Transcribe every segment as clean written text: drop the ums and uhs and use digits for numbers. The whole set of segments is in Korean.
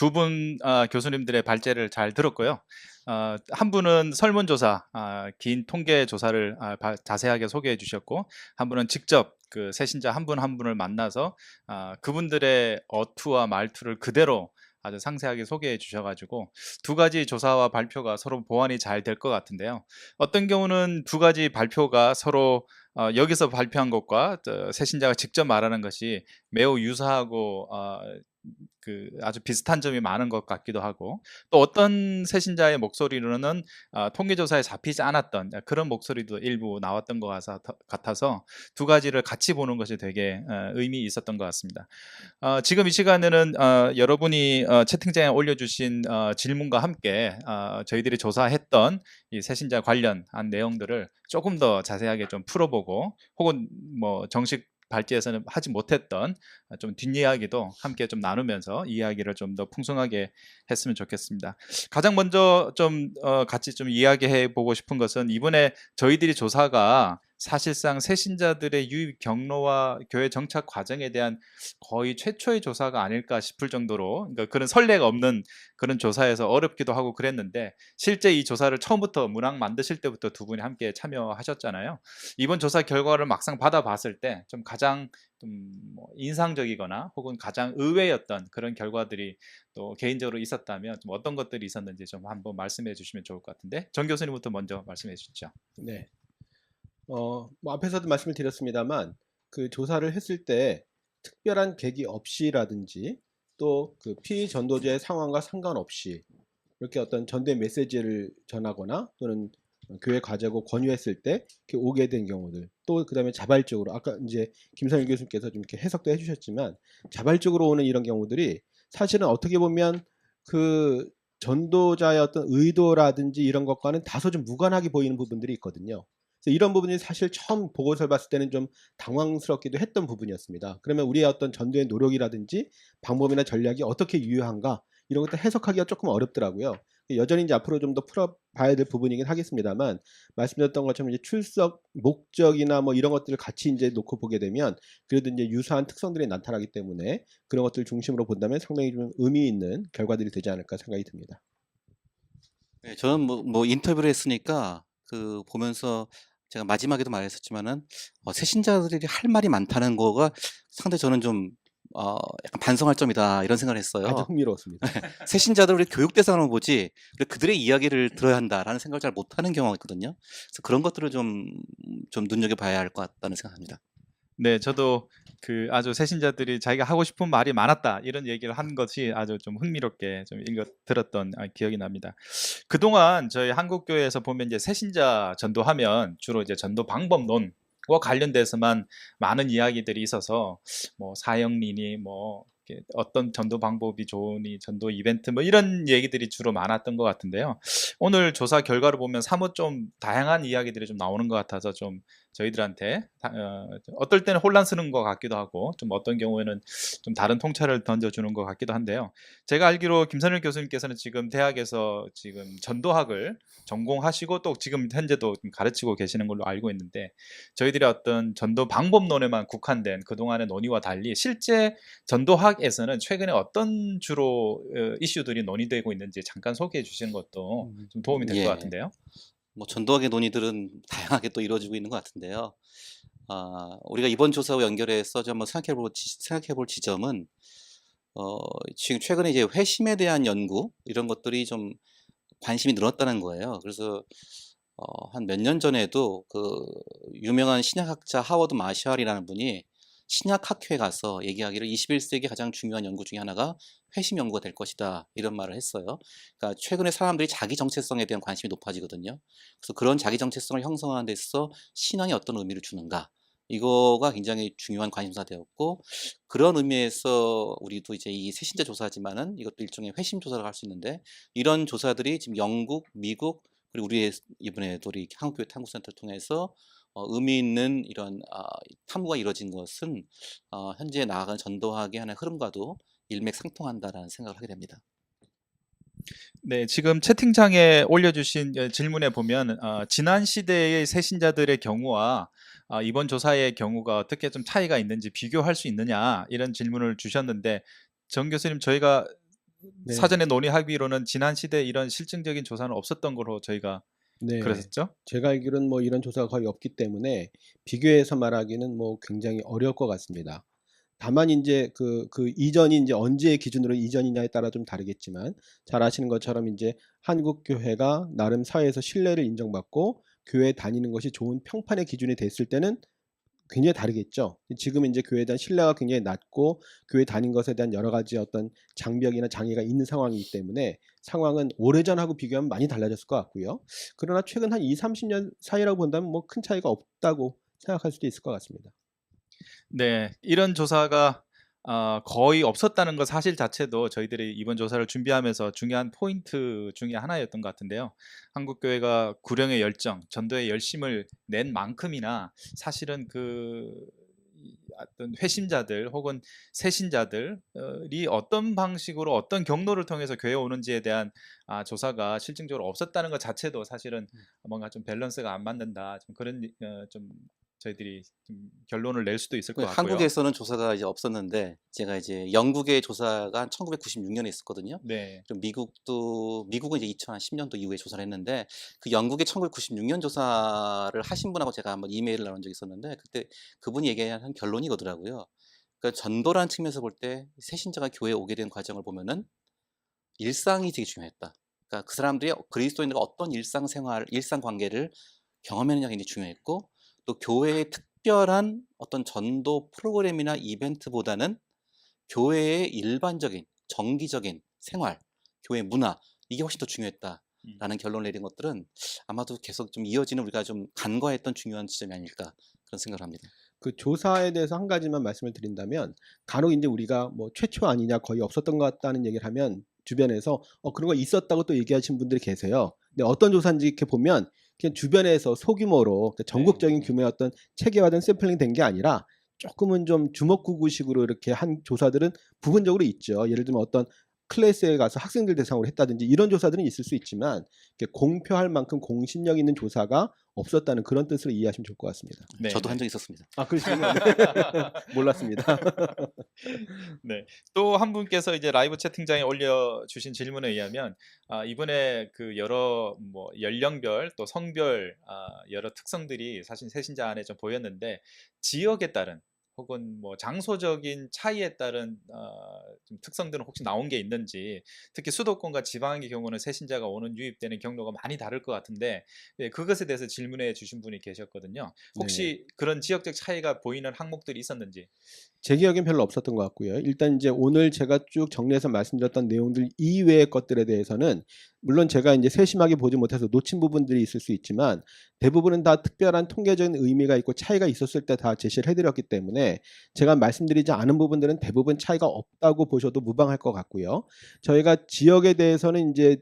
두 분 교수님들의 발제를 잘 들었고요. 한 분은 설문조사, 긴 통계 조사를 자세하게 소개해 주셨고, 한 분은 직접 그 세신자 한 분 한 분을 만나서 그분들의 어투와 말투를 그대로 아주 상세하게 소개해 주셔가지고 두 가지 조사와 발표가 서로 보완이 잘 될 것 같은데요. 어떤 경우는 두 가지 발표가 서로 여기서 발표한 것과 세신자가 직접 말하는 것이 매우 유사하고 그 아주 비슷한 점이 많은 것 같기도 하고, 또 어떤 세신자의 목소리로는 통계조사에 잡히지 않았던 그런 목소리도 일부 나왔던 것 같아서 두 가지를 같이 보는 것이 되게 의미 있었던 것 같습니다. 지금 이 시간에는 여러분이 채팅창에 올려주신 질문과 함께 저희들이 조사했던 이 세신자 관련한 내용들을 조금 더 자세하게 좀 풀어보고, 혹은 뭐 정식 발제에서는 하지 못했던 좀 뒷이야기도 함께 좀 나누면서 이야기를 좀 더 풍성하게 했으면 좋겠습니다. 가장 먼저 좀 같이 좀 이야기해 보고 싶은 것은, 이번에 저희들이 조사가 사실상 새신자들의 유입 경로와 교회 정착 과정에 대한 거의 최초의 조사가 아닐까 싶을 정도로, 그러니까 그런 선례가 없는 그런 조사여서 어렵기도 하고 그랬는데, 실제 이 조사를 처음부터 문항 만드실 때부터 두 분이 함께 참여하셨잖아요. 이번 조사 결과를 막상 받아봤을 때 좀 가장 뭐 인상적이거나 혹은 가장 의외였던 그런 결과들이 또 개인적으로 있었다면 좀 어떤 것들이 있었는지 좀 한번 말씀해 주시면 좋을 것 같은데, 정 교수님부터 먼저 말씀해 주시죠. 네. 뭐 앞에서도 말씀을 드렸습니다만 그 조사를 했을 때 특별한 계기 없이라든지 또 그 피전도자의 상황과 상관없이 이렇게 어떤 전도의 메시지를 전하거나 또는 교회 가자고 권유했을 때 이렇게 오게 된 경우들, 또 그다음에 자발적으로 아까 이제 김선일 교수님께서 좀 이렇게 해석도 해주셨지만 자발적으로 오는 이런 경우들이 사실은 어떻게 보면 그 전도자의 어떤 의도라든지 이런 것과는 다소 좀 무관하게 보이는 부분들이 있거든요. 그래서 이런 부분이 사실 처음 보고서를 봤을 때는 좀 당황스럽기도 했던 부분이었습니다. 그러면 우리의 어떤 전도의 노력이라든지 방법이나 전략이 어떻게 유효한가, 이런 것도 해석하기가 조금 어렵더라고요. 여전히 이제 앞으로 좀 더 풀어봐야 될 부분이긴 하겠습니다만, 말씀드렸던 것처럼 이제 출석 목적이나 뭐 이런 것들을 같이 이제 놓고 보게 되면 그래도 이제 유사한 특성들이 나타나기 때문에 그런 것들 중심으로 본다면 상당히 좀 의미 있는 결과들이 되지 않을까 생각이 듭니다. 네, 저는 뭐 인터뷰를 했으니까 그 보면서 제가 마지막에도 말했었지만은 새신자들이 할 말이 많다는 거가 상당히 저는 좀 약간 반성할 점이다 이런 생각을 아주 했어요. 흥미로웠습니다. 새신자들을 우리 교육 대상으로 보지 우리 그들의 이야기를 들어야 한다라는 생각을 잘 못하는 경우가 있거든요. 그래서 그런 것들을 좀 눈여겨봐야 할 것 같다는 생각합니다. 네, 저도 그 아주 새신자들이 자기가 하고 싶은 말이 많았다 이런 얘기를 한 것이 아주 좀 흥미롭게 좀 들었던 기억이 납니다. 그동안 저희 한국 교회에서 보면 이제 새신자 전도하면 주로 이제 전도 방법론과 관련돼서만 많은 이야기들이 있어서, 뭐 사형리니 뭐 이렇게 어떤 전도 방법이 좋으니 전도 이벤트 뭐 이런 얘기들이 주로 많았던 것 같은데요. 오늘 조사 결과를 보면 사뭇 좀 다양한 이야기들이 좀 나오는 것 같아서 좀 저희들한테 어떨 때는 혼란스러운 것 같기도 하고, 좀 어떤 경우에는 좀 다른 통찰을 던져주는 것 같기도 한데요. 제가 알기로 김선일 교수님께서는 지금 대학에서 지금 전도학을 전공하시고 또 지금 현재도 좀 가르치고 계시는 걸로 알고 있는데, 저희들의 어떤 전도 방법론에만 국한된 그동안의 논의와 달리 실제 전도학에서는 최근에 어떤 주로 이슈들이 논의되고 있는지 잠깐 소개해 주시는 것도 좀 도움이 될 것 예. 같은데요. 뭐 전도학의 논의들은 다양하게 또 이루어지고 있는 것 같은데요. 우리가 이번 조사와 연결해서 좀 한번 생각해 볼 지점은 지금 최근에 이제 회심에 대한 연구 이런 것들이 좀 관심이 늘었다는 거예요. 그래서 한 몇 년 전에도 그 유명한 신약학자 하워드 마샬이라는 분이 신약학회에 가서 얘기하기를 21세기 가장 중요한 연구 중에 하나가 회심 연구가 될 것이다 이런 말을 했어요. 그러니까 최근에 사람들이 자기 정체성에 대한 관심이 높아지거든요. 그래서 그런 자기 정체성을 형성하는 데 있어서 신앙이 어떤 의미를 주는가, 이거가 굉장히 중요한 관심사 되었고, 그런 의미에서 우리도 이제 이 새신자 조사지만은 이것도 일종의 회심 조사라고 할 수 있는데, 이런 조사들이 지금 영국, 미국, 그리고 우리의 이번에도 우리 한국교회 탐구센터를 통해서 의미 있는 이런 탐구가 이루어진 것은 현재 나아가는 전도학의 하나의 흐름과도 일맥상통한다라는 생각을 하게 됩니다. 네, 지금 채팅창에 올려주신 질문에 보면 지난 시대의 새신자들의 경우와 이번 조사의 경우가 어떻게 좀 차이가 있는지 비교할 수 있느냐 이런 질문을 주셨는데, 정 교수님 저희가 네. 사전에 논의하기로는 지난 시대에 이런 실증적인 조사는 없었던 걸로 저희가 네. 그랬었죠? 제가 알기로는 뭐 이런 조사가 거의 없기 때문에 비교해서 말하기는 뭐 굉장히 어려울 것 같습니다. 다만 인제 그 이전이 인제 언제의 기준으로 이전이냐에 따라 좀 다르겠지만 잘 아시는 것처럼 인제 한국 교회가 나름 사회에서 신뢰를 인정받고 교회 다니는 것이 좋은 평판의 기준이 됐을 때는 굉장히 다르겠죠. 지금 인제 교회에 대한 신뢰가 굉장히 낮고 교회 다닌 것에 대한 여러 가지 어떤 장벽이나 장애가 있는 상황이기 때문에 상황은 오래전하고 비교하면 많이 달라졌을 것 같고요. 그러나 최근 한 20-30년 사이라고 본다면 뭐 큰 차이가 없다고 생각할 수도 있을 것 같습니다. 네. 이런 조사가 거의 없었다는 것 사실 자체도 저희들이 이번 조사를 준비하면서 중요한 포인트 중에 하나였던 것 같은데요. 한국 교회가 구령의 열정, 전도의 열심을 낸 만큼이나 사실은 이 어떤 회심자들 혹은 새신자들이 어떤 방식으로 어떤 경로를 통해서 교회에 오는지에 대한 조사가 실증적으로 없었다는 것 자체도 사실은 뭔가 좀 밸런스가 안 맞는다. 좀 그런 좀 저희들이 좀 결론을 낼 수도 있을 것 같고요. 한국에서는 조사가 이제 없었는데 제가 이제 영국의 조사가 한 1996년에 있었거든요. 네. 좀 미국은 이제 2010년도 이후에 조사를 했는데 그 영국의 1996년 조사를 하신 분하고 제가 한번 이메일을 나눈 적이 있었는데 그때 그분이 얘기한 결론이 이거더라고요. 그러니까 전도라는 측면에서 볼 때 새신자가 교회에 오게 된 과정을 보면은 일상이 되게 중요했다. 그러니까 그 사람들이 그리스도인들과 어떤 일상생활, 일상관계를 경험했느냐가 굉장히 중요했고 또 교회의 특별한 어떤 전도 프로그램이나 이벤트보다는 교회의 일반적인 정기적인 생활, 교회 문화 이게 훨씬 더 중요했다라는 결론을 내린 것들은 아마도 계속 좀 이어지는 우리가 좀 간과했던 중요한 지점이 아닐까 그런 생각을 합니다. 그 조사에 대해서 한 가지만 말씀을 드린다면 간혹 인제 우리가 뭐 "최초 아니냐. 거의 없었던 것 같다."는 얘기를 하면 주변에서 그런 거 있었다고 또 얘기하시는 분들이 계세요. 근데 어떤 조사인지 이렇게 보면 그냥 주변에서 소규모로 그 전국적인 규모의 어떤 체계화된 샘플링 된 게 아니라 쪼끔은 좀 주먹구구식으로 이렇게 한 조사들은 부분적으로 있죠. 예를 들면 어떤 클래스에 가서 학생들 대상으로 했다든지 이런 조사들은 있을 수 있지만 이렇게 공표할 만큼 공신력 있는 조사가 없었다는 그런 뜻으로 이해하시면 좋을 것 같습니다. 저도 한 네네. 적이 있었습니다. 그러시군요. 몰랐습니다. 네. 또 한 분께서 이제 라이브 채팅창에 올려주신 질문에 의하면 이번에 그 여러 뭐 연령별 또 성별 여러 특성들이 사실 새신자 안에 좀 보였는데 지역에 따른 혹은 뭐 장소적인 차이에 따른 좀 특성들은 혹시 나온 게 있는지 특히 수도권과 지방의 경우는 새신자가 오는 유입되는 경로가 많이 다를 것 같은데 그것에 대해서 질문해 주신 분이 계셨거든요. 네. 혹시 그런 지역적 차이가 보이는 항목들이 있었는지? 제 기억엔 별로 없었던 것 같고요. 일단 인제 오늘 제가 쭉 정리해서 말씀드렸던 내용들 이외의 것들에 대해서는 물론 제가 인제 세심하게 보지 못해서 놓친 부분들이 있을 수 있지만 대부분은 다 특별한 통계적인 의미가 있고 차이가 있었을 때 다 제시를 해 드렸기 때문에 제가 말씀드리지 않은 부분들은 대부분 차이가 없다고 보셔도 무방할 것 같고요. 저희가 지역에 대해서는 인제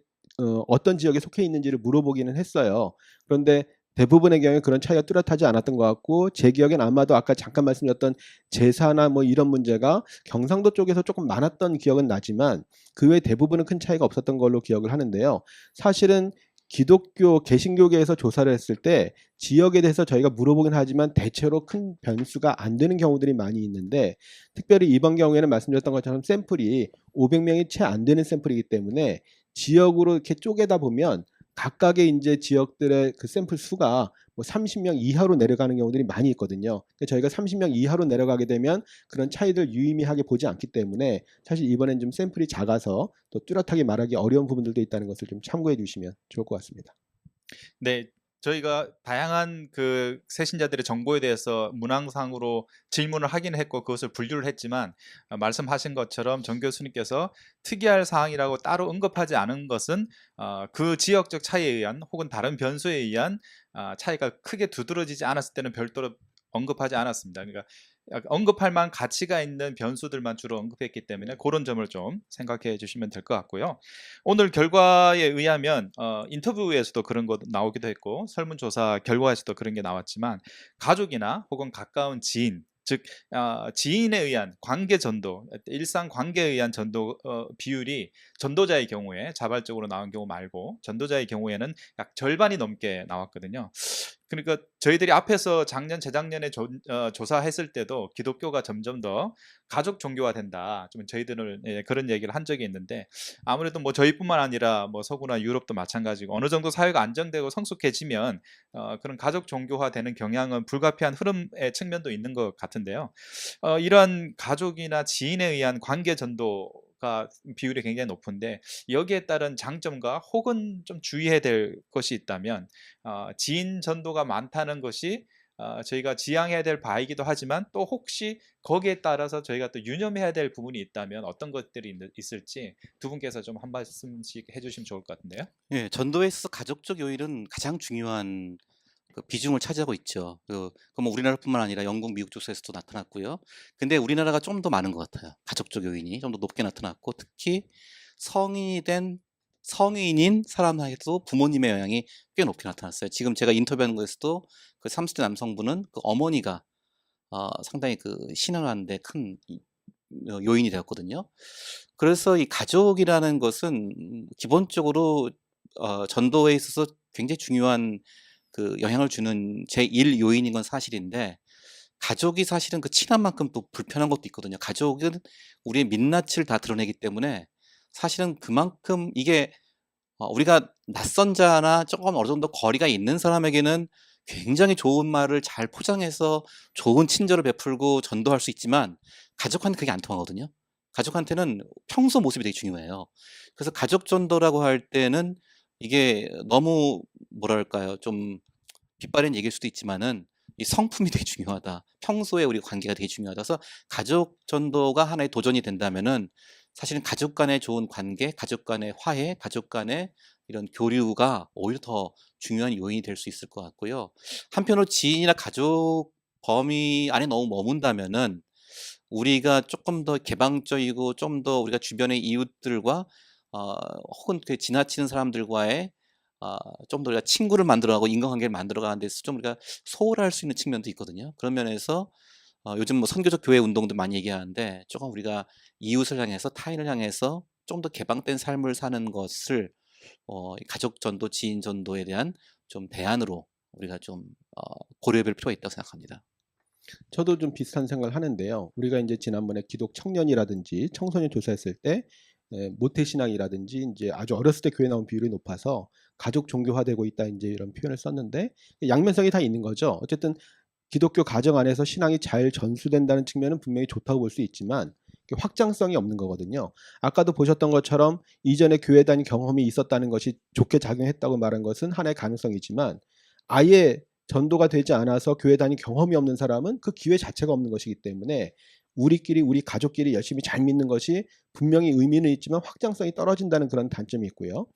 어떤 지역에 속해 있는지를 물어보기는 했어요. 그런데 대부분의 경우에 그런 차이가 뚜렷하지 않았던 것 같고 제 기억엔 아마도 아까 잠깐 말씀드렸던 제사나 뭐 이런 문제가 경상도 쪽에서 쪼끔 많았던 기억은 나지만 그 외 대부분은 큰 차이가 없었던 걸로 기억을 하는데요. 사실은 기독교 개신교계에서 조사를 했을 때 지역에 대해서 저희가 물어보긴 하지만 대체로 큰 변수가 안 되는 경우들이 많이 있는데 특별히 이번 경우에는 말씀드렸던 것처럼 샘플이 500 명이 채 안 되는 샘플이기 때문에 지역으로 이렇게 쪼개다 보면 각각의 인제 지역들의 그 샘플 수가 뭐 30명 이하로 내려가는 경우들이 많이 있거든요. 근데 저희가 30명 이하로 내려가게 되면 그런 차이를 유의미하게 보지 않기 때문에 사실 이번엔 좀 샘플이 작아서 또 뚜렷하게 말하기 어려운 부분들도 있다는 것을 좀 참고해 주시면 좋을 것 같습니다. 네. 저희가 다양한 그 새신자들의 정보에 대해서 문항상으로 질문을 하긴 했고 그것을 분류를 했지만 말씀하신 것처럼 정 교수님께서 특이할 사항이라고 따로 언급하지 않은 것은 그 지역적 차이에 의한 혹은 다른 변수에 의한 차이가 크게 두드러지지 않았을 때는 별도로 언급하지 않았습니다. 그러니까 언급할 만한 가치가 있는 변수들만 주로 언급했기 때문에 그런 점을 좀 생각해 주시면 될 것 같고요. 오늘 결과에 의하면 인터뷰에서도 그런 거 나오기도 했고 설문조사 결과에서도 그런 게 나왔지만 가족이나 혹은 가까운 지인 즉 지인에 의한 관계 전도 일상 관계에 의한 전도 비율이 전도자의 경우에 자발적으로 나온 경우 말고 전도자의 경우에는 약 절반이 넘게 나왔거든요. 그러니까 저희들이 앞에서 작년, 재작년에 조사했을 때도 기독교가 점점 더 가족 종교화된다. 좀 저희들은 그런 얘기를 한 적이 있는데 아무래도 뭐 저희뿐만 아니라 뭐 서구나 유럽도 마찬가지고 어느 정도 사회가 안정되고 성숙해지면 그런 가족 종교화되는 경향은 불가피한 흐름의 측면도 있는 것 같은데요. 이런 가족이나 지인에 의한 관계 전도가 비율이 굉장히 높은데 여기에 따른 장점과 혹은 좀 주의해야 될 것이 있다면 지인 전도가 많다는 것이 저희가 지향해야 될 바이기도 하지만 또 혹시 거기에 따라서 저희가 또 유념해야 될 부분이 있다면 어떤 것들이 있을지 두 분께서 좀 한 말씀씩 해주시면 좋을 것 같은데요. 예, 전도에 있어서 가족적 요인은 가장 중요한 그 비중을 차지하고 있죠. 뭐 우리나라뿐만 아니라 영국, 미국 쪽에서도 나타났고요. 근데 우리나라가 좀 더 많은 것 같아요. 가족적 요인이 좀 더 높게 나타났고 특히 성인이 된 성인인 사람에게도 부모님의 영향이 꽤 높게 나타났어요. 지금 제가 인터뷰하는 거에서도 그 30대 남성분은 그 어머니가 상당히 그 신앙하는 데 큰 요인이 되었거든요. 그래서 이 가족이라는 것은 기본적으로 전도에 있어서 굉장히 중요한 그 영향을 주는 제1 요인인 건 사실인데 가족이 사실은 그 친한 만큼 또 불편한 것도 있거든요. 가족은 우리의 민낯을 다 드러내기 때문에 사실은 그만큼 이게 우리가 낯선 자나 조금 어느 정도 거리가 있는 사람에게는 굉장히 좋은 말을 잘 포장해서 좋은 친절을 베풀고 전도할 수 있지만 가족한테 그게 안 통하거든요. 가족한테는 평소 모습이 되게 중요해요. 그래서 가족 전도라고 할 때는 이게 너무 뭐랄까요? 좀 빗바른 얘기일 수도 있지만은 이 성품이 되게 중요하다. 평소에 우리 관계가 되게 중요하다. 그래서 가족 전도가 하나의 도전이 된다면은 사실은 가족 간의 좋은 관계, 가족 간의 화해, 가족 간의 이런 교류가 오히려 더 중요한 요인이 될 수 있을 것 같고요. 한편으로 지인이나 가족 범위 안에 너무 머문다면은 우리가 조금 더 개방적이고 좀 더 우리가 주변의 이웃들과 혹은 그 지나치는 사람들과의 좀 더 우리가 친구를 만들어가고 인간관계를 만들어가는 데서 좀 우리가 소홀할 수 있는 측면도 있거든요. 그런 면에서 요즘 뭐 선교적 교회 운동도 많이 얘기하는데 조금 우리가 이웃을 향해서 타인을 향해서 좀 더 개방된 삶을 사는 것을 이 가족 전도, 지인 전도에 대한 좀 대안으로 우리가 좀 고려해 볼 필요가 있다고 생각합니다. 저도 좀 비슷한 생각을 하는데요. 우리가 이제 지난번에 기독 청년이라든지 청소년 조사했을 때 모태 신앙이라든지 인제 아주 어렸을 때 교회 나온 비율이 높아서 가족 종교화되고 있다 인제 이런 표현을 썼는데 양면성이 다 있는 거죠. 어쨌든 기독교 가정 안에서 신앙이 잘 전수된다는 측면은 분명히 좋다고 볼 수 있지만 확장성이 없는 거거든요. 아까도 보셨던 것처럼 이전에 교회 다닌 경험이 있었다는 것이 좋게 작용했다고 말한 것은 하나의 가능성이지만 아예 전도가 되지 않아서 교회 다닌 경험이 없는 사람은 그 기회 자체가 없는 것이기 때문에 우리끼리 우리 가족끼리 열심히 잘 믿는 것이 분명히 의미는 있지만 확장성이 떨어진다는 그런 단점이 있고요.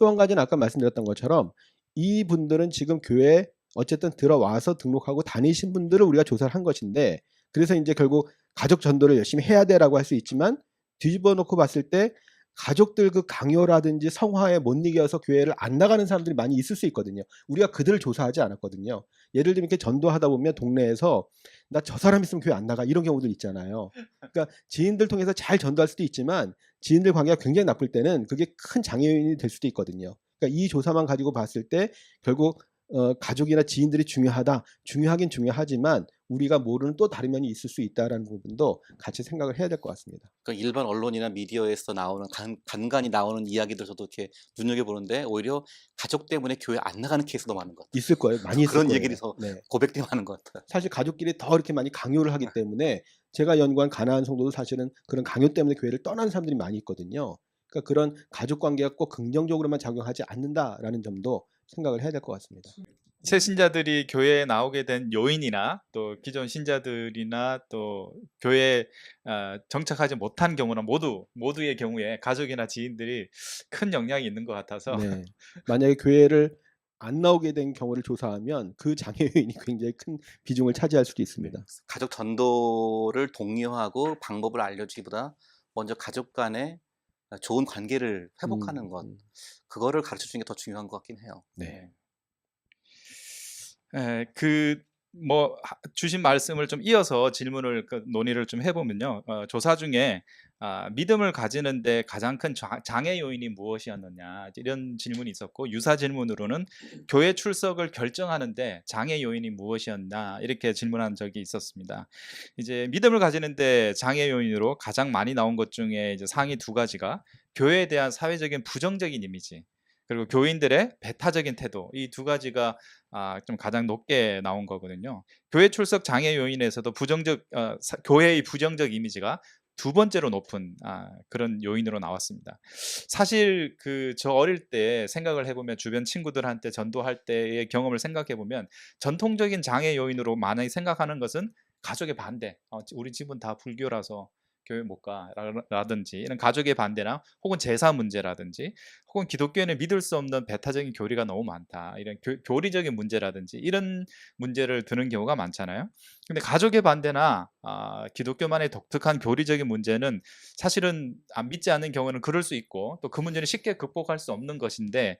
또 한 가지는 아까 말씀드렸던 것처럼 이분들은 지금 교회에 어쨌든 들어와서 등록하고 다니신 분들을 우리가 조사를 한 것인데 그래서 인제 결국 가족 전도를 열심히 해야 돼라고 할 수 있지만 뒤집어 놓고 봤을 때 가족들 그 강요라든지 성화에 못 이겨서 교회를 안 나가는 사람들이 많이 있을 수 있거든요. 우리가 그들을 조사하지 않았거든요. 예를 들면 이렇게 전도하다 보면 동네에서 "나 저 사람 있으면 교회 안 나가." 이런 경우들 있잖아요. 그러니까 지인들 통해서 잘 전도할 수도 있지만 지인들 관계가 굉장히 나쁠 때는 그게 큰 장애 요인이 될 수도 있거든요. 그러니까 이 조사만 가지고 봤을 때 결국 가족이나 지인들이 중요하다. 중요하긴 중요하지만 우리가 모르는 또 다른 면이 있을 수 있다라는 부분도 같이 생각을 해야 될 것 같습니다. 그러니까 일반 언론이나 미디어에서 나오는 간간이 나오는 이야기들 저도 이렇게 눈여겨보는데 오히려 가족 때문에 교회 안 나가는 케이스도 많은 것 같아요. 있을 거예요. 많이 있을 그런 거예요. 얘기들이 더 네. 고백되게 많은 것 같아요. 사실 가족끼리 더 이렇게 많이 강요를 하기 때문에 제가 연구한 가나안 성도도 사실은 그런 강요 때문에 교회를 떠나는 사람들이 많이 있거든요. 그러니까 그런 가족 관계가 꼭 긍정적으로만 작용하지 않는다라는 점도 생각을 해야 될 것 같습니다. 새 신자들이 교회에 나오게 된 요인이나 또 기존 신자들이나 또 교회에 정착하지 못한 경우나 모두의 경우에 가족이나 지인들이 큰 영향이 있는 것 같아서 네. 만약에 교회를 안 나오게 된 경우를 조사하면 그 장애 요인이 굉장히 큰 비중을 차지할 수도 있습니다. 가족 전도를 독려하고 방법을 알려주기보다 먼저 가족 간의 좋은 관계를 회복하는 것, 그거를 가르쳐 주는 게 더 중요한 것 같긴 해요. 네. 예, 그 주신 말씀을 좀 이어서 질문을 논의를 좀 해보면요. 조사 중에 믿음을 가지는데 가장 큰 장애 요인이 무엇이었느냐 이런 질문이 있었고, 유사 질문으로는 교회 출석을 결정하는데 장애 요인이 무엇이었나 이렇게 질문한 적이 있었습니다. 이제 믿음을 가지는데 장애 요인으로 가장 많이 나온 것 중에 이제 상위 두 가지가 교회에 대한 사회적인 부정적인 이미지, 그리고 교인들의 배타적인 태도, 이 두 가지가 좀 가장 높게 나온 거거든요. 교회 출석 장애 요인에서도 교회의 부정적 이미지가 두 번째로 높은 그런 요인으로 나왔습니다. 사실 저 어릴 때 생각을 해보면, 주변 친구들한테 전도할 때의 경험을 생각해 보면, 전통적인 장애 요인으로 많이 생각하는 것은 가족의 반대. 우리 집은 다 불교라서 교회 못 가라든지 이런 가족의 반대나, 혹은 제사 문제라든지, 혹은 기독교에는 믿을 수 없는 배타적인 교리가 너무 많다, 이런 교리적인 문제라든지 이런 문제를 드는 경우가 많잖아요. 근데 가족의 반대나 기독교만의 독특한 교리적인 문제는 사실은 안 믿지 않는 경우는 그럴 수 있고, 또 그 문제는 쉽게 극복할 수 없는 것인데,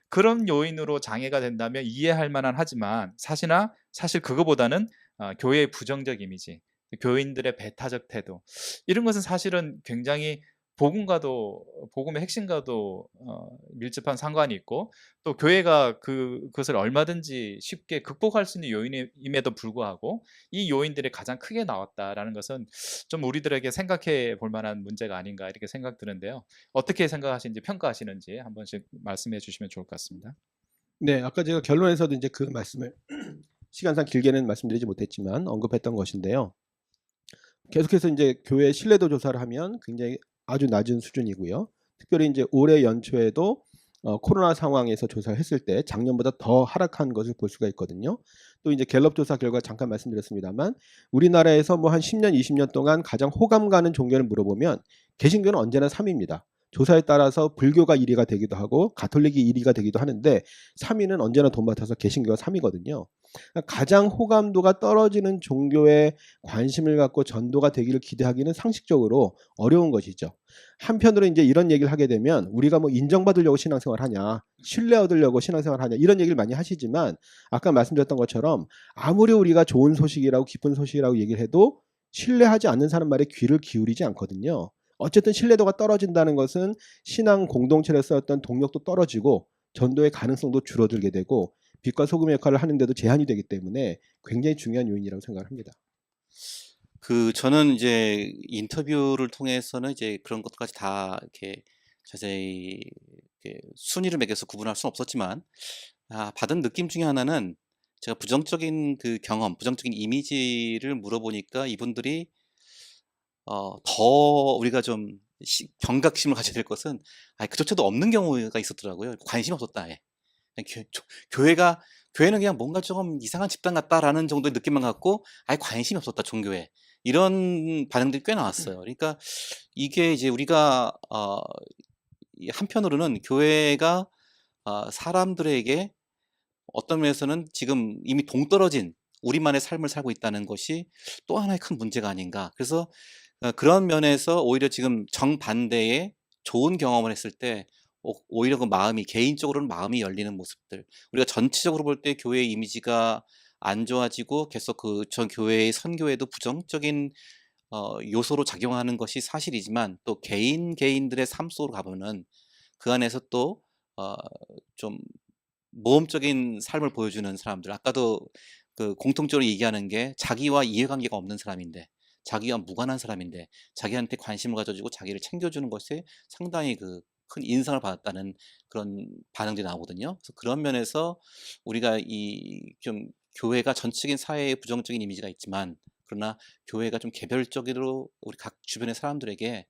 그런 요인으로 장애가 된다면 이해할 만한 하지만, 사실 그거보다는 교회의 부정적 이미지, 교인들의 배타적 태도, 이런 것은 사실은 굉장히 복음의 핵심과도 밀접한 상관이 있고, 또 교회가 그것을 얼마든지 쉽게 극복할 수 있는 요인임에도 불구하고 이 요인들이 가장 크게 나왔다라는 것은 좀 우리들에게 생각해 볼 만한 문제가 아닌가 이렇게 생각드는데요. 어떻게 생각하시는지, 평가하시는지 한 번씩 말씀해 주시면 좋을 것 같습니다. 네, 아까 제가 결론에서도 이제 그 말씀을 시간상 길게는 말씀드리지 못했지만 언급했던 것인데요. 계속해서 이제 교회 신뢰도 조사를 하면 굉장히 아주 낮은 수준이고요. 특별히 이제 올해 연초에도 코로나 상황에서 조사를 했을 때 작년보다 더 하락한 것을 볼 수가 있거든요. 또 이제 갤럽 조사 결과 잠깐 말씀드렸습니다만, 우리나라에서 뭐 한 10년, 20년 동안 가장 호감 가는 종교를 물어보면 개신교는 언제나 3위입니다. 조사에 따라서 불교가 1위가 되기도 하고 가톨릭이 1위가 되기도 하는데, 3위는 언제나 돈받아서 개신교가 3위거든요. 가장 호감도가 떨어지는 종교에 관심을 갖고 전도가 되기를 기대하기는 상식적으로 어려운 것이죠. 한편으로 이제 이런 얘기를 하게 되면, 우리가 뭐 인정받으려고 신앙생활 하냐, 신뢰 얻으려고 신앙생활 하냐, 이런 얘기를 많이 하시지만, 아까 말씀드렸던 것처럼 아무리 우리가 좋은 소식이라고 기쁜 소식이라고 얘기를 해도 신뢰하지 않는 사람 말에 귀를 기울이지 않거든요. 어쨌든 신뢰도가 떨어진다는 것은 신앙 공동체로서 어떤 동력도 떨어지고 전도의 가능성도 줄어들게 되고 빛과 소금의 역할을 하는데도 제한이 되기 때문에 굉장히 중요한 요인이라고 생각을 합니다. 저는 이제 인터뷰를 통해서는 이제 그런 것까지 다 이렇게 자세히 이렇게 순위를 매겨서 구분할 수는 없었지만, 받은 느낌 중에 하나는, 제가 부정적인 경험, 부정적인 이미지를 물어보니까 이분들이 더 우리가 좀 경각심을 가져야 될 것은, 그조차도 없는 경우가 있었더라고요. 관심이 없었다, 아예. 그냥 교회는 그냥 뭔가 조금 이상한 집단 같다라는 정도의 느낌만 갖고 아예 관심이 없었다, 종교에. 이런 반응들이 꽤 나왔어요. 그러니까 이게 이제 우리가 한편으로는 교회가 사람들에게 어떤 면에서는 지금 이미 동떨어진 우리만의 삶을 살고 있다는 것이 또 하나의 큰 문제가 아닌가. 그래서 그런 면에서 오히려 지금 정반대의 좋은 경험을 했을 때 오히려 개인적으로는 마음이 열리는 모습들, 우리가 전체적으로 볼 때 교회의 이미지가 안 좋아지고 계속 전 교회의 선교에도 부정적인 요소로 작용하는 것이 사실이지만, 또 개인들의 삶 속으로 가보면 그 안에서 또 좀 모험적인 삶을 보여주는 사람들, 아까도 공통적으로 얘기하는 게 자기와 이해관계가 없는 사람인데, 자기와 무관한 사람인데 자기한테 관심을 가져주고 자기를 챙겨주는 것에 상당히 큰 인상을 받았다는 그런 반응들이 나오거든요. 그래서 그런 면에서 우리가 좀 교회가 전체적인 사회에 부정적인 이미지가 있지만, 그러나 교회가 좀 개별적으로 우리 각 주변의 사람들에게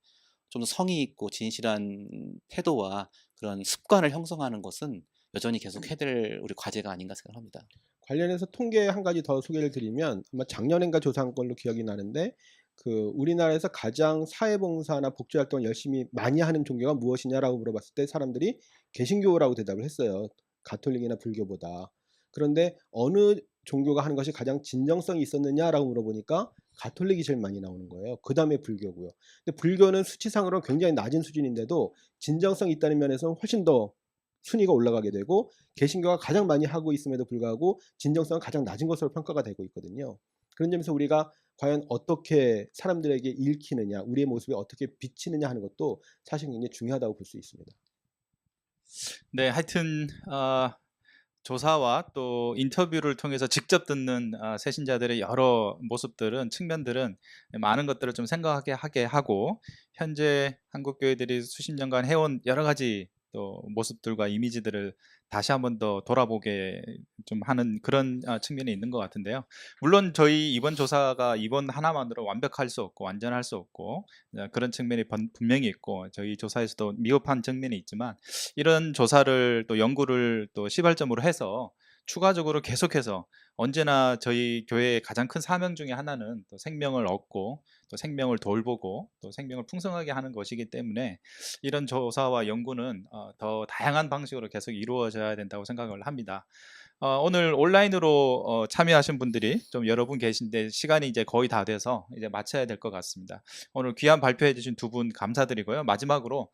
좀 더 성의 있고 진실한 태도와 그런 습관을 형성하는 것은 여전히 계속 해야 될 우리 과제가 아닌가 생각합니다. 관련해서 통계 한 가지 더 소개를 드리면, 아마 작년인가 조사한 걸로 기억이 나는데, 우리나라에서 가장 사회봉사나 복지활동을 열심히 많이 하는 종교가 무엇이냐라고 물어봤을 때 사람들이 개신교라고 대답을 했어요. 가톨릭이나 불교보다. 그런데 어느 종교가 하는 것이 가장 진정성이 있었느냐라고 물어보니까 가톨릭이 제일 많이 나오는 거예요. 그 다음에 불교고요. 근데 불교는 수치상으로 굉장히 낮은 수준인데도 진정성이 있다는 면에서 훨씬 더 순위가 올라가게 되고 개신교가 가장 많이 하고 있음에도 불구하고 진정성은 가장 낮은 것으로 평가가 되고 있거든요. 그런 점에서 우리가 과연 어떻게 사람들에게 읽히느냐, 우리의 모습에 어떻게 비치느냐 하는 것도 사실 굉장히 중요하다고 볼 수 있습니다. 네, 하여튼 조사와 또 인터뷰를 통해서 직접 듣는 새신자들의 여러 모습들은 측면들은 많은 것들을 좀 생각하게 하게 하고 현재 한국 교회들이 수십 년간 해온 여러 가지 또 모습들과 이미지들을 다시 한번 더 돌아보게 좀 하는 그런 측면이 있는 것 같은데요. 물론 저희 이번 조사가 이번 하나만으로 완벽할 수 없고 완전할 수 없고 그런 측면이 분명히 있고 저희 조사에서도 미흡한 측면이 있지만 이런 조사를 또 연구를 또 시발점으로 해서 추가적으로 계속해서 언제나 저희 교회의 가장 큰 사명 중에 하나는 또 생명을 얻고 또 생명을 돌보고 또 생명을 풍성하게 하는 것이기 때문에 이런 조사와 연구는 더 다양한 방식으로 계속 이루어져야 된다고 생각을 합니다. 오늘 온라인으로 참여하신 분들이 좀 여러 분 계신데 시간이 이제 거의 다 돼서 이제 마쳐야 될 것 같습니다. 오늘 귀한 발표해 주신 두 분 감사드리고요. 마지막으로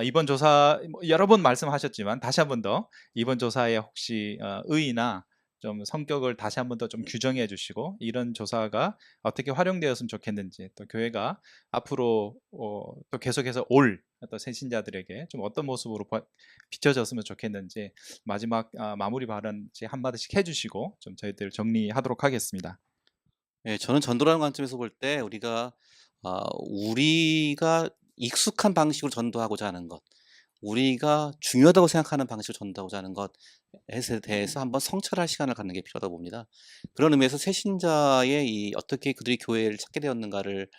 이번 조사 여러 번 말씀하셨지만 다시 한번 더 이번 조사에 혹시 의의나 좀 성격을 다시 한번 더 좀 규정해 주시고 이런 조사가 어떻게 활용되었으면 좋겠는지 또 교회가 앞으로 또 계속해서 올 또 새신자들에게 좀 어떤 모습으로 비춰졌으면 좋겠는지 마지막 마무리 발언 한마디씩 해주시고 좀 저희들 정리하도록 하겠습니다. 예, 저는 전도라는 관점에서 볼 때 우리가 익숙한 방식으로 전도하고자 하는 것, 우리가 중요하다고 생각하는 방식으로 전도하고자 하는 것에 대해서 한번 성찰할 시간을 갖는 게 필요하다고 봅니다. 그런 의미에서 새신자의 어떻게 그들이 교회를 찾게 되었는가를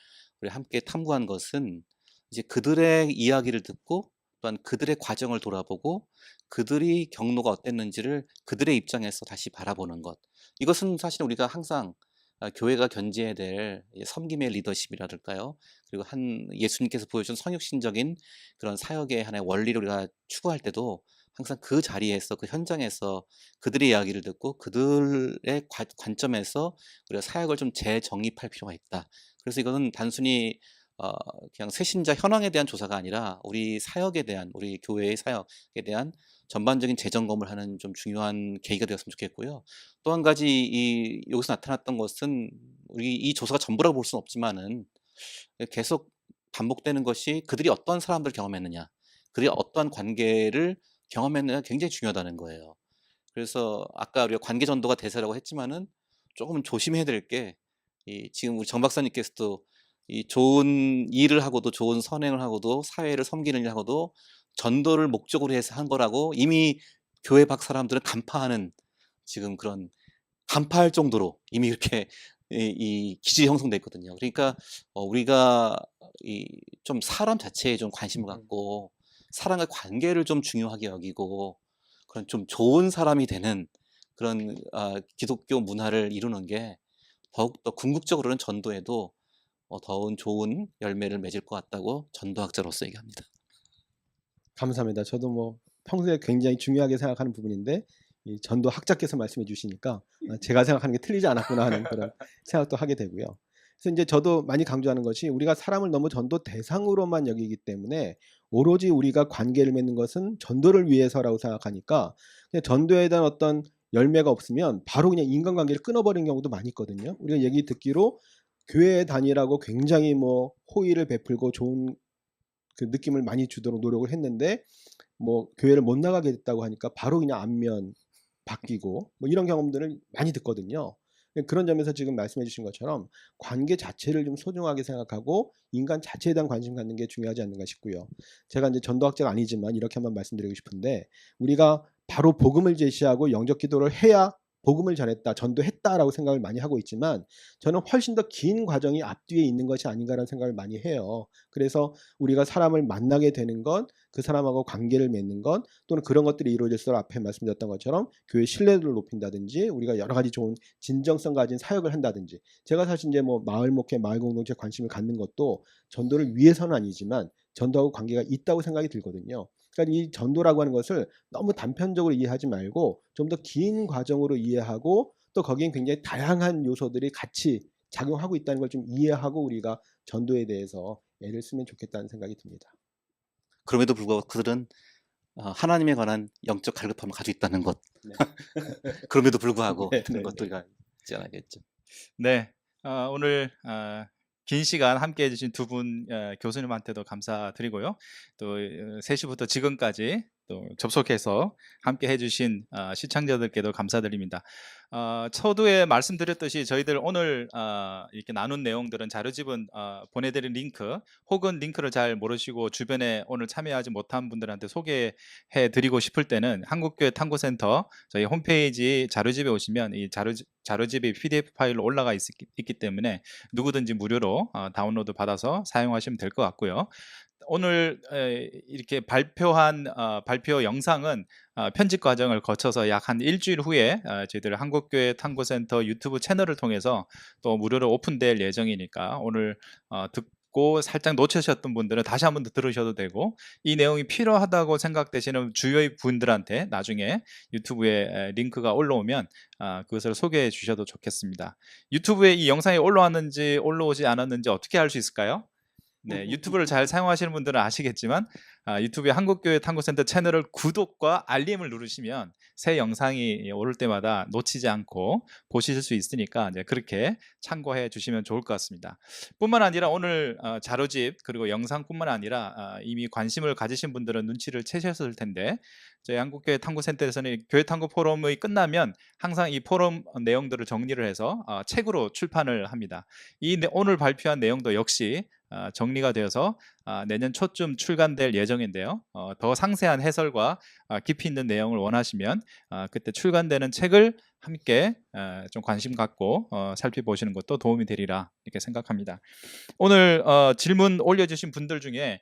우리 함께 탐구한 것은 이제 그들의 이야기를 듣고 또한 그들의 과정을 돌아보고 그들이 경로가 어땠는지를 그들의 입장에서 다시 바라보는 것. 이것은 사실 우리가 항상 교회가 견지해야 될 섬김의 리더십이랄까요? 그리고 예수님께서 보여준 성육신적인 그런 사역의 하나의 원리를 우리가 추구할 때도 항상 그 자리에서 그 현장에서 그들의 이야기를 듣고 그들의 관점에서 우리가 사역을 좀 재정립할 필요가 있다. 그래서 이거는 단순히 그냥 새신자 현황에 대한 조사가 아니라 우리 사역에 대한 우리 교회의 사역에 대한 전반적인 재점검을 하는 좀 중요한 계기가 되었으면 좋겠고요. 또 한 가지 여기서 나타났던 것은 우리 이 조사가 전부라고 볼 수는 없지만은 계속 반복되는 것이 그들이 어떠한 사람들을 경험했느냐, 그들이 어떠한 관계를 경험했느냐가 굉장히 중요하다는 거예요. 그래서 아까 우리가 관계 전도가 대세라고 했지만은 조금 조심해야 될 게 지금 우리 정 박사님께서도 좋은 일을 하고도 좋은 선행을 하고도 사회를 섬기는 일 하고도 전도를 목적으로 해서 한 거라고 이미 교회 밖 사람들은 간파하는 지금 그런 간파할 정도로 이미 이렇게 기질이 형성돼 있거든요. 그러니까 우리가 좀 사람 자체에 좀 관심을 갖고 사람과 관계를 좀 중요하게 여기고 그런 좀 좋은 사람이 되는 그런 기독교 문화를 이루는 게 더욱더 궁극적으로는 전도에도 더운 좋은 열매를 맺을 것 같다고 전도학자로서 얘기합니다. 감사합니다. 저도 뭐 평소에 굉장히 중요하게 생각하는 부분인데 이 전도 학자께서 말씀해 주시니까 제가 생각하는 게 틀리지 않았구나 하는 그런 생각도 하게 되고요. 그래서 이제 저도 많이 강조하는 것이 우리가 사람을 너무 전도 대상으로만 여기기 때문에 오로지 우리가 관계를 맺는 것은 전도를 위해서라고 생각하니까 그냥 전도에 대한 어떤 열매가 없으면 바로 그냥 인간관계를 끊어버리는 경우도 많이 있거든요. 우리가 얘기 듣기로 교회에 다니라고 굉장히 뭐 호의를 베풀고 좋은 그 느낌을 많이 주도록 노력을 했는데 뭐 교회를 못 나가게 됐다고 하니까 바로 그냥 안면 바뀌고 뭐 이런 경험들을 많이 듣거든요. 그런 점에서 지금 말씀해 주신 것처럼 관계 자체를 좀 소중하게 생각하고 인간 자체에 대한 관심 갖는 게 중요하지 않는가 싶고요. 제가 이제 전도학자가 아니지만 이렇게 한번 말씀드리고 싶은데 우리가 바로 복음을 제시하고 영접 기도를 해야 복음을 전했다, 전도했다라고 생각을 많이 하고 있지만 저는 훨씬 더 긴 과정이 앞뒤에 있는 것이 아닌가라는 생각을 많이 해요. 그래서 우리가 사람을 만나게 되는 건 그 사람하고 관계를 맺는 건 또는 그런 것들이 이루어질수록 앞에 말씀드렸던 것처럼 교회 신뢰도를 높인다든지 우리가 여러 가지 좋은 진정성 가진 사역을 한다든지 제가 사실 이제 뭐 마을 목회, 마을 공동체 관심을 갖는 것도 전도를 위해서는 아니지만 전도하고 관계가 있다고 생각이 들거든요. 그러니까 이 전도라고 하는 것을 너무 단편적으로 이해하지 말고 좀 더 긴 과정으로 이해하고 또 거기엔 굉장히 다양한 요소들이 같이 작용하고 있다는 걸 좀 이해하고 우리가 전도에 대해서 애를 쓰면 좋겠다는 생각이 듭니다. 그럼에도 불구하고 그들은 하나님에 관한 영적 갈급함을 가지고 있다는 것. 네. 그럼에도 불구하고 네, 드는 네, 것들이 있지 않겠죠. 네, 오늘 긴 시간 함께해 주신 두 분 교수님한테도 감사드리고요. 또 3시부터 지금까지 또 접속해서 함께 해주신 시청자들께도 감사드립니다. 서두에 말씀드렸듯이 저희들 오늘 이렇게 나눈 내용들은 자료집은 보내드린 링크 혹은 링크를 잘 모르시고 주변에 오늘 참여하지 못한 분들한테 소개해 드리고 싶을 때는 한국교회 탐구센터 저희 홈페이지 자료집에 오시면 이 자료집이 PDF 파일로 올라가 있기 때문에 누구든지 무료로 다운로드 받아서 사용하시면 될 것 같고요. 오늘 이렇게 발표한 발표 영상은 편집 과정을 거쳐서 약 한 일주일 후에 저희들 한국교회 탐구센터 유튜브 채널을 통해서 또 무료로 오픈될 예정이니까 오늘 듣고 살짝 놓치셨던 분들은 다시 한 번 더 들으셔도 되고 이 내용이 필요하다고 생각되시는 주요의 분들한테 나중에 유튜브에 링크가 올라오면 그것을 소개해 주셔도 좋겠습니다. 유튜브에 이 영상이 올라왔는지 올라오지 않았는지 어떻게 알 수 있을까요? 네, 유튜브를 잘 사용하시는 분들은 아시겠지만 유튜브의 한국교회 탐구센터 채널을 구독과 알림을 누르시면 새 영상이 오를 때마다 놓치지 않고 보실 수 있으니까 이제 그렇게 참고해 주시면 좋을 것 같습니다. 뿐만 아니라 오늘 자료집 그리고 영상뿐만 아니라 이미 관심을 가지신 분들은 눈치를 채셨을 텐데 저희 한국교회 탐구센터에서는 교회 탐구 포럼이 끝나면 항상 이 포럼 내용들을 정리를 해서 책으로 출판을 합니다. 오늘 발표한 내용도 역시 정리가 되어서 내년 초쯤 출간될 예정인데요. 더 상세한 해설과 깊이 있는 내용을 원하시면 그때 출간되는 책을 함께 좀 관심 갖고 살펴보시는 것도 도움이 되리라 이렇게 생각합니다. 오늘 질문 올려주신 분들 중에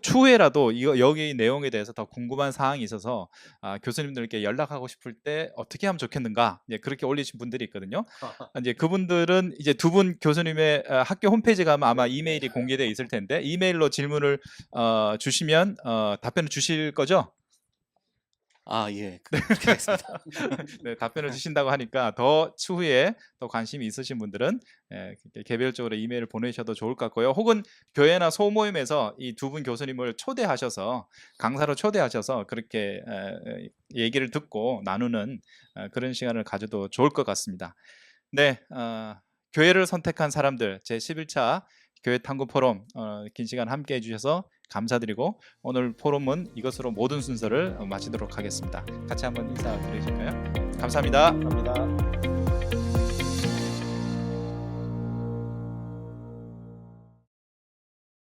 추후에라도 여기 내용에 대해서 더 궁금한 사항이 있어서 교수님들께 연락하고 싶을 때 어떻게 하면 좋겠는가 그렇게 올리신 분들이 있거든요. 이제 그분들은 이제 두 분 교수님의 학교 홈페이지 가면 아마 이메일이 공개되어 있을 텐데 이메일로 질문을 주시면 답변을 주실 거죠? 예, 그렇게 하겠습니다. 네, 답변을 주신다고 하니까 더 추후에 더 관심이 있으신 분들은 개별적으로 이메일을 보내셔도 좋을 것 같고요. 혹은 교회나 소모임에서 이 두 분 교수님을 초대하셔서 강사로 초대하셔서 그렇게 얘기를 듣고 나누는 그런 시간을 가져도 좋을 것 같습니다. 네, 교회를 선택한 사람들 제11차 교회 탐구 포럼 긴 시간 함께 해주셔서 감사드리고 오늘 포럼은 이것으로 모든 순서를 마치도록 하겠습니다. 같이 한번 인사 드리실까요? 감사합니다. 감사합니다.